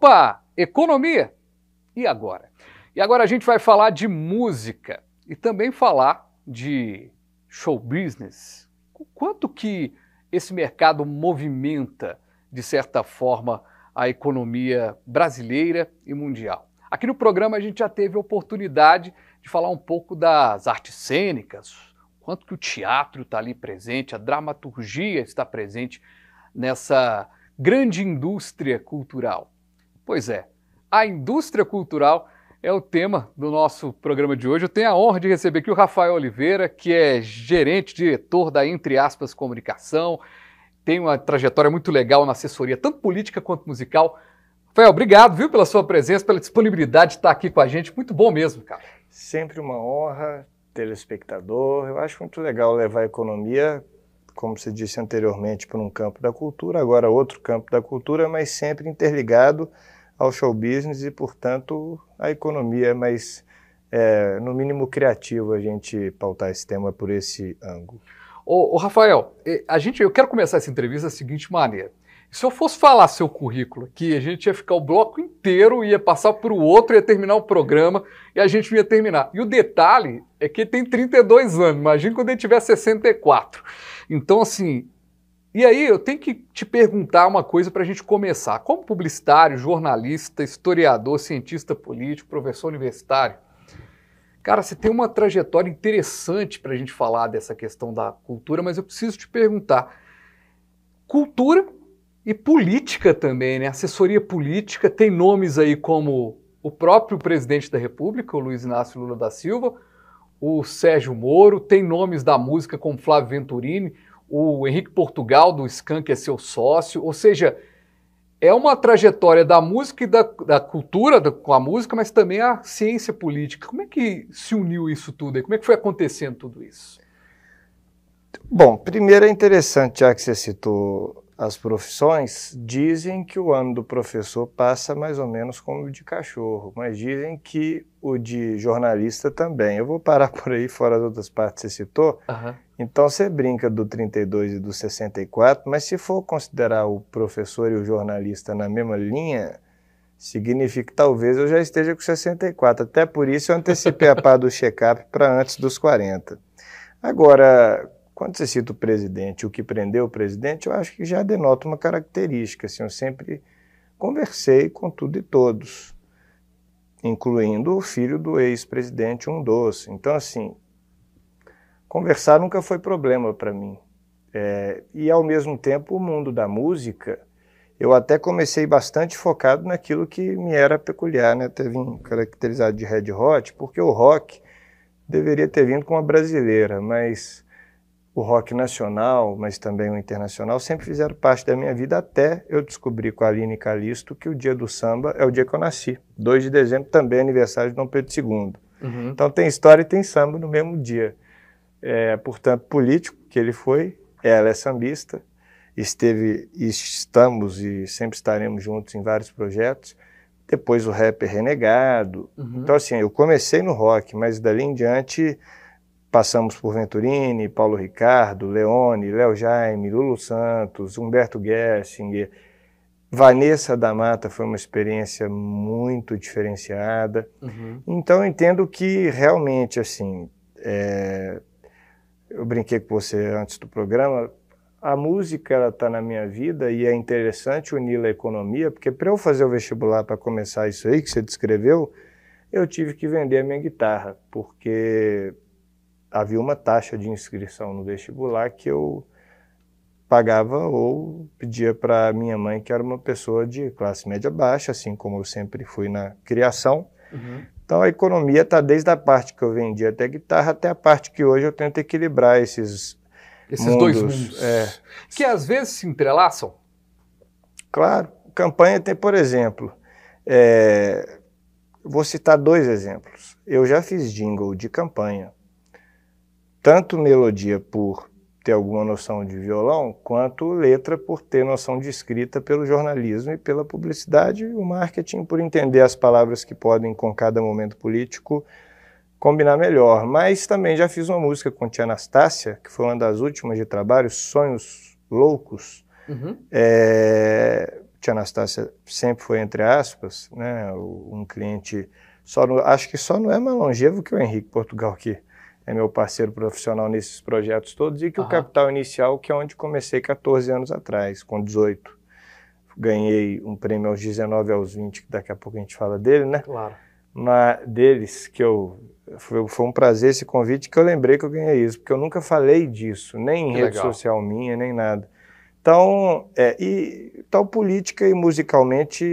Opa, economia! E agora? E agora a gente vai falar de música e também falar de show business. O quanto que esse mercado movimenta, de certa forma, a economia brasileira e mundial. Aqui no programa a gente já teve a oportunidade de falar um pouco das artes cênicas, quanto que o teatro está ali presente, a dramaturgia está presente nessa grande indústria cultural. Pois é, a indústria cultural é o tema do nosso programa de hoje. Eu tenho a honra de receber aqui o Rafael Oliveira, que é gerente, diretor da Entre Aspas Comunicação, tem uma trajetória muito legal na assessoria, tanto política quanto musical. Rafael, obrigado, viu, pela sua presença, pela disponibilidade de estar aqui com a gente. Muito bom mesmo, cara. Sempre uma honra, telespectador. Eu acho muito legal levar a economia, como você disse anteriormente, para um campo da cultura, agora outro campo da cultura, mas sempre interligado ao show business e, portanto, à economia, mas no mínimo criativo a gente pautar esse tema por esse ângulo. Ô Rafael, eu quero começar essa entrevista da seguinte maneira. Se eu fosse falar seu currículo aqui, a gente ia ficar o bloco inteiro, ia passar para o outro, ia terminar o programa e a gente ia terminar. E o detalhe é que ele tem 32 anos, imagina quando ele tiver 64. Então, assim, e aí eu tenho que te perguntar uma coisa para a gente começar. Como publicitário, jornalista, historiador, cientista político, professor universitário, cara, você tem uma trajetória interessante para a gente falar dessa questão da cultura, mas eu preciso te perguntar, cultura e política também, né? Assessoria política, tem nomes aí como o próprio presidente da República, o Luiz Inácio Lula da Silva, o Sérgio Moro, tem nomes da música como Flávio Venturini, o Henrique Portugal do Skank é seu sócio, ou seja, é uma trajetória da música e da cultura com a música, mas também a ciência política. Como é que se uniu isso tudo aí? Como é que foi acontecendo tudo isso? Bom, primeiro é interessante, já que você citou as profissões, dizem que o ano do professor passa mais ou menos como o de cachorro, mas dizem que o de jornalista também. Eu vou parar por aí, fora das outras partes que você citou. Então você brinca do 32 e do 64, mas se for considerar o professor e o jornalista na mesma linha, significa que talvez eu já esteja com 64. Até por isso eu antecipei a pá do check-up para antes dos 40. Agora, quando você cita o presidente, o que prendeu o presidente, eu acho que já denota uma característica. Assim, eu sempre conversei com tudo e todos, incluindo o filho do ex-presidente, um dos. Então, assim, conversar nunca foi problema para mim. E, ao mesmo tempo, o mundo da música, eu até comecei bastante focado naquilo que me era peculiar, né? Ter vindo caracterizado de Red Hot, porque o rock deveria ter vindo com uma brasileira, mas o rock nacional, mas também o internacional, sempre fizeram parte da minha vida, até eu descobrir com a Aline Calisto que o dia do samba é o dia que eu nasci. 2 de dezembro também é aniversário de Dom Pedro II. Então tem história e tem samba no mesmo dia. Portanto, político que ele foi, ela é sambista, estamos e sempre estaremos juntos em vários projetos. Depois o rapper renegado. Então assim, eu comecei no rock, mas dali em diante passamos por Venturini, Paulo Ricardo, Leone, Léo Jaime, Lulu Santos, Humberto Gessinger. Vanessa da Mata foi uma experiência muito diferenciada. Então eu entendo que realmente, assim, eu brinquei com você antes do programa, a música ela está na minha vida e é interessante uni-la à economia, porque para eu fazer o vestibular para começar isso aí que você descreveu, eu tive que vender a minha guitarra, porque havia uma taxa de inscrição no vestibular que eu pagava ou pedia para minha mãe, que era uma pessoa de classe média baixa, assim como eu sempre fui na criação. Então a economia está desde a parte que eu vendia até guitarra, até a parte que hoje eu tento equilibrar esses mundos, dois mundos. Que às vezes se entrelaçam? Claro. Campanha tem, por exemplo, vou citar 2 exemplos. Eu já fiz jingle de campanha, tanto melodia por ter alguma noção de violão, quanto letra por ter noção de escrita pelo jornalismo e pela publicidade, e o marketing por entender as palavras que podem, com cada momento político, combinar melhor. Mas também já fiz uma música com Tia Anastácia, que foi uma das últimas de trabalho, Sonhos Loucos. Tia Anastácia sempre foi, entre aspas, né, um cliente, acho que só não é mais longevo que o Henrique Portugal, que é meu parceiro profissional nesses projetos todos, e que o Capital Inicial, que é onde comecei 14 anos atrás, com 18. Ganhei um prêmio aos 19, aos 20, que daqui a pouco a gente fala dele, né? Claro. Deles, foi um prazer esse convite, que eu lembrei que eu ganhei isso, porque eu nunca falei disso, nem em rede social minha, nem nada. Então, tal política e musicalmente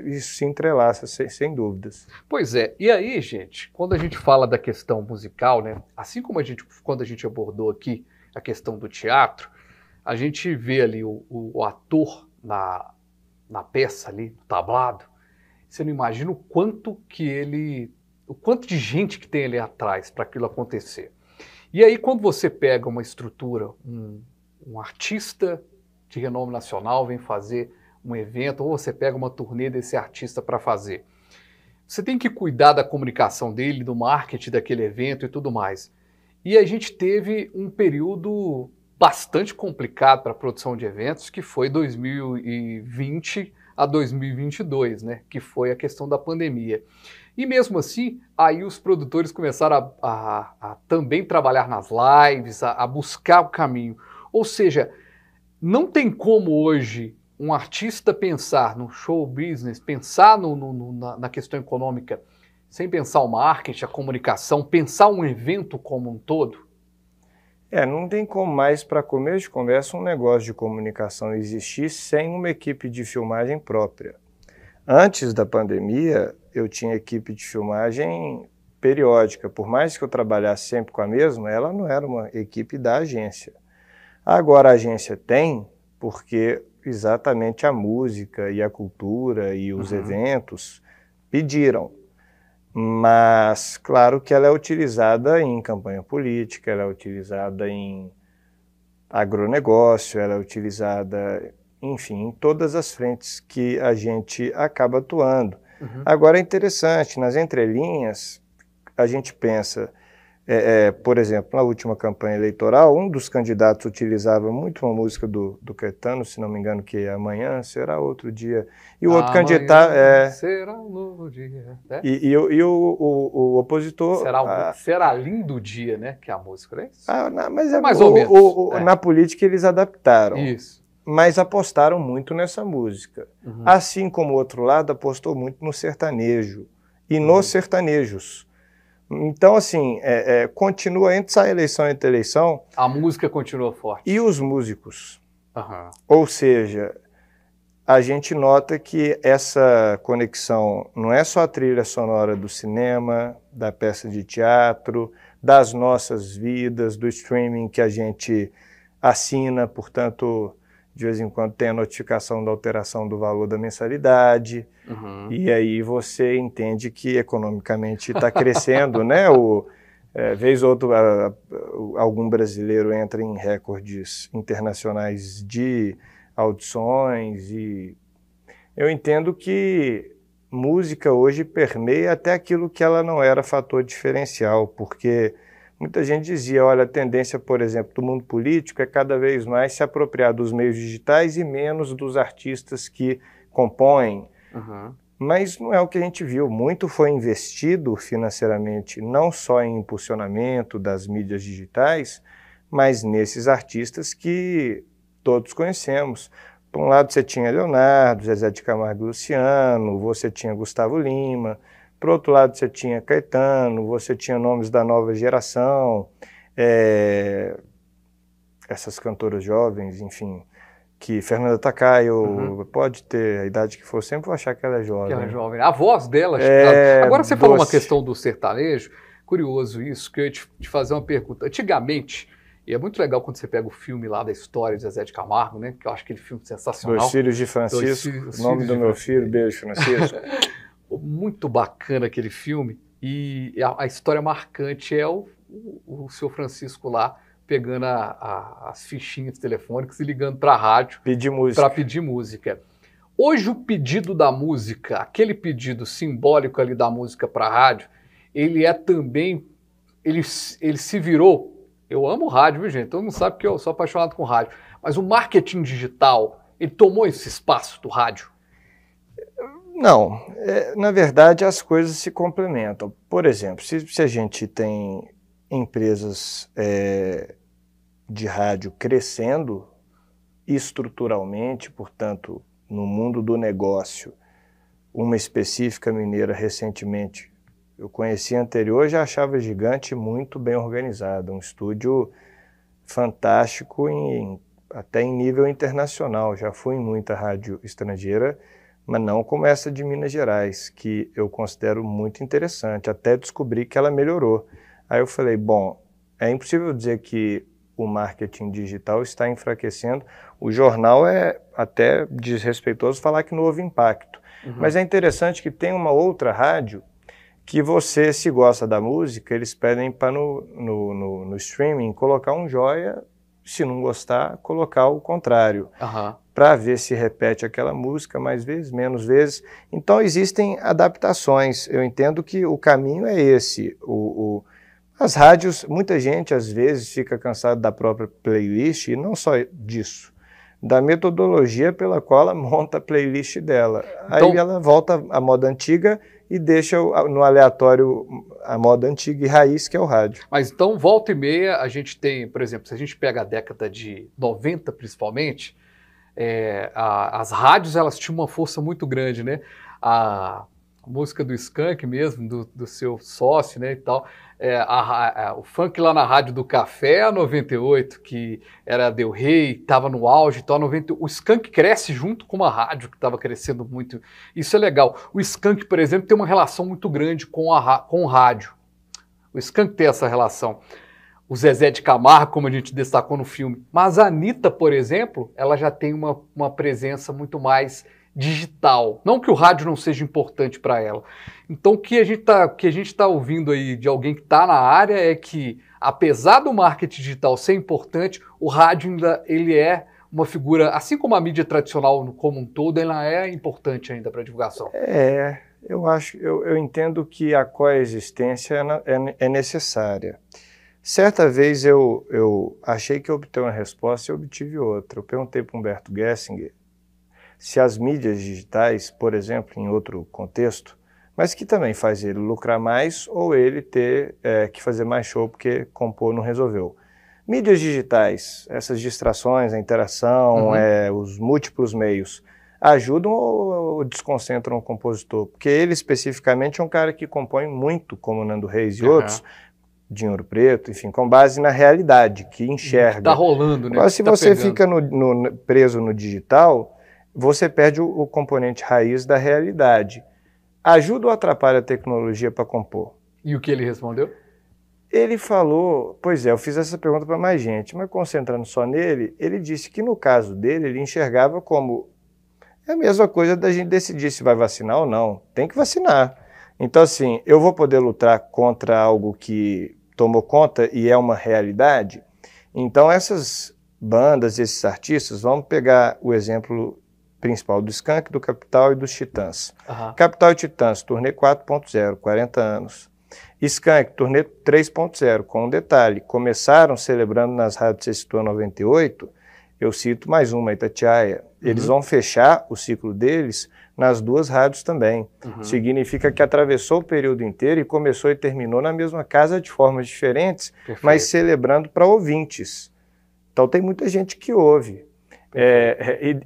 isso se entrelaça, sem dúvidas. Pois é, e aí, gente, quando a gente fala da questão musical, né, assim como quando a gente abordou aqui a questão do teatro, a gente vê ali o ator na peça ali, no tablado, você não imagina o quanto de gente que tem ali atrás para aquilo acontecer. E aí, quando você pega uma estrutura, um artista de renome nacional vem fazer um evento, ou você pega uma turnê desse artista para fazer, você tem que cuidar da comunicação dele, do marketing daquele evento e tudo mais. E a gente teve um período bastante complicado para a produção de eventos, que foi 2020 a 2022, né? Que foi a questão da pandemia. E mesmo assim, aí os produtores começaram a também trabalhar nas lives, a buscar o caminho. Ou seja, não tem como hoje um artista pensar no show business, pensar na questão econômica, sem pensar o marketing, a comunicação, pensar um evento como um todo? Não tem como mais, para começo de conversa, um negócio de comunicação existir sem uma equipe de filmagem própria. Antes da pandemia, eu tinha equipe de filmagem periódica. Por mais que eu trabalhasse sempre com a mesma, ela não era uma equipe da agência. Agora a agência tem, porque exatamente a música e a cultura e os eventos pediram. Mas, claro que ela é utilizada em campanha política, ela é utilizada em agronegócio, ela é utilizada, enfim, em todas as frentes que a gente acaba atuando. Agora é interessante, nas entrelinhas, a gente pensa, por exemplo, na última campanha eleitoral, um dos candidatos utilizava muito uma música do Caetano, se não me engano, que é Amanhã Será Outro Dia. E o outro candidato... será um novo dia. Né? E o opositor... Será lindo dia, né? Que é a música, né? Mas mais ou menos. Na política eles adaptaram. Isso. Mas apostaram muito nessa música. Assim como o outro lado apostou muito no sertanejo. E nos sertanejos. Então, assim, continua entre eleição entre eleição. A música continua forte. E os músicos. Ou seja, a gente nota que essa conexão não é só a trilha sonora do cinema, da peça de teatro, das nossas vidas, do streaming que a gente assina, portanto, de vez em quando tem a notificação da alteração do valor da mensalidade, e aí você entende que economicamente está crescendo, né? Vez ou outra, algum brasileiro entra em recordes internacionais de audições, e eu entendo que música hoje permeia até aquilo que ela não era fator diferencial, porque muita gente dizia, olha, a tendência, por exemplo, do mundo político é cada vez mais se apropriar dos meios digitais e menos dos artistas que compõem. Mas não é o que a gente viu. Muito foi investido financeiramente, não só em impulsionamento das mídias digitais, mas nesses artistas que todos conhecemos. Por um lado você tinha Leonardo, Zezé de Camargo e Luciano, você tinha Gustavo Lima. Por outro lado, você tinha Caetano, você tinha nomes da nova geração, essas cantoras jovens, enfim, que Fernanda Tacaio pode ter a idade que for, sempre vou achar que ela é jovem. Que ela é jovem. A voz dela... Agora você falou uma questão do sertanejo, curioso isso, que eu ia te fazer uma pergunta. Antigamente, e é muito legal quando você pega o filme lá da história de Zezé de Camargo, né, que eu acho aquele filme sensacional. Dois Filhos de Francisco, nome do meu filho, beijo, Francisco. Muito bacana aquele filme, e a história marcante é o seu Francisco lá pegando as fichinhas telefônicas e ligando para a rádio para pedir música. Hoje o pedido da música, aquele pedido simbólico ali da música para a rádio, ele é também, ele se virou, eu amo rádio, viu gente? Todo mundo sabe que eu sou apaixonado com rádio, mas o marketing digital, Ele tomou esse espaço do rádio? Não, na verdade as coisas se complementam. Por exemplo, se a gente tem empresas de rádio crescendo estruturalmente, portanto, no mundo do negócio, uma específica mineira recentemente, eu conheci anterior, já achava gigante, muito bem organizado, um estúdio fantástico, até em nível internacional. Já fui em muita rádio estrangeira, mas não como essa de Minas Gerais, que eu considero muito interessante, até descobri que ela melhorou. Aí eu falei, bom, é impossível dizer que o marketing digital está enfraquecendo. O jornal é até desrespeitoso falar que não houve impacto. Mas é interessante que tem uma outra rádio que você, se gosta da música, eles pedem para no streaming colocar um joia, se não gostar, colocar o contrário, para ver se repete aquela música mais vezes, menos vezes. Então existem adaptações. Eu entendo que o caminho é esse. As rádios, muita gente às vezes fica cansado da própria playlist, e não só disso, da metodologia pela qual ela monta a playlist dela. Então, aí ela volta à moda antiga e deixa no aleatório a moda antiga e raiz, que é o rádio. Mas então, volta e meia, a gente tem, por exemplo, se a gente pega a década de 90 principalmente, as rádios elas tinham uma força muito grande, né? A música do Skank mesmo, do seu sócio, né, e tal, o funk lá na Rádio do Café, a 98, que era Del Rey, estava no auge, então o Skank cresce junto com uma rádio que estava crescendo muito, isso é legal. O Skank, por exemplo, tem uma relação muito grande com o rádio, o Skank tem essa relação. O Zezé de Camargo, como a gente destacou no filme, mas a Anitta, por exemplo, ela já tem uma presença muito mais digital. Não que o rádio não seja importante para ela. Então, o que a gente tá ouvindo aí de alguém que está na área é que, apesar do marketing digital ser importante, o rádio ainda ele é uma figura, assim como a mídia tradicional como um todo, ela é importante ainda para a divulgação. Eu entendo que a coexistência é necessária. Certa vez eu achei que eu obtive uma resposta e obtive outra. Eu perguntei para Humberto Gessinger se as mídias digitais, por exemplo, em outro contexto, mas que também faz ele lucrar mais ou ele ter que fazer mais show porque compor não resolveu. Mídias digitais, essas distrações, a interação, os múltiplos meios, ajudam ou desconcentram o compositor? Porque ele especificamente é um cara que compõe muito, como o Nando Reis e outros, de Ouro Preto, enfim, com base na realidade, que enxerga. Está rolando, né? Mas se você fica preso no digital, você perde o componente raiz da realidade. Ajuda ou atrapalha a tecnologia para compor? E o que ele respondeu? Ele falou, pois eu fiz essa pergunta para mais gente, mas concentrando só nele, ele disse que no caso dele, ele enxergava como a mesma coisa da gente decidir se vai vacinar ou não. Tem que vacinar. Então, assim, eu vou poder lutar contra algo que tomou conta e é uma realidade? Então, essas bandas, esses artistas, vamos pegar o exemplo principal do Skank, do Capital e dos Titãs. Capital e Titãs, turnê 4.0, 40 anos. Skank, turnê 3.0, com um detalhe, começaram celebrando nas rádios, você citou 98, eu cito mais uma, Itatiaia. Eles vão fechar o ciclo deles nas duas rádios também. Significa que atravessou o período inteiro e começou e terminou na mesma casa de formas diferentes, mas celebrando para ouvintes. Então tem muita gente que ouve.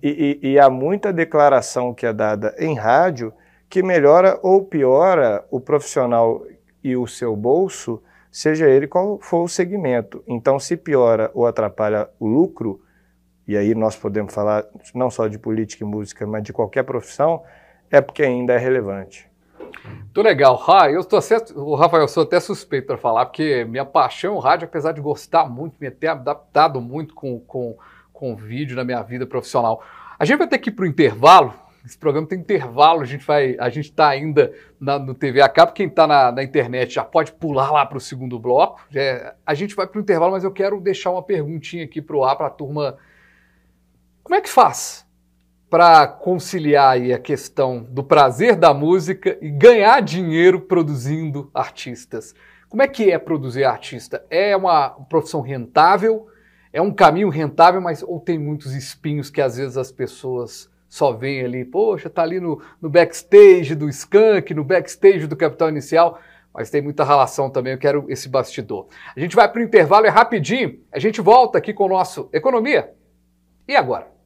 E há muita declaração que é dada em rádio que melhora ou piora o profissional e o seu bolso, seja ele qual for o segmento. Então, se piora ou atrapalha o lucro, e aí nós podemos falar não só de política e música, mas de qualquer profissão, é porque ainda é relevante. Muito legal. Rafael, eu sou até suspeito para falar, porque minha paixão é o rádio, apesar de gostar muito, me ter adaptado muito com vídeo na minha vida profissional. A gente vai ter que ir para o intervalo. Esse programa tem intervalo, a gente está ainda no TV a cabo. Quem está na internet já pode pular lá para o segundo bloco. A gente vai para o intervalo, mas eu quero deixar uma perguntinha aqui para o ar, para a turma. Como é que faz para conciliar aí a questão do prazer da música e ganhar dinheiro produzindo artistas? Como é que é produzir artista? É uma profissão rentável? É um caminho rentável, mas ou tem muitos espinhos que às vezes as pessoas só veem ali, poxa, tá ali no backstage do Skank, no backstage do Capital Inicial, mas tem muita relação também, eu quero esse bastidor. A gente vai para o intervalo, é rapidinho, a gente volta aqui com o nosso Economia. E agora?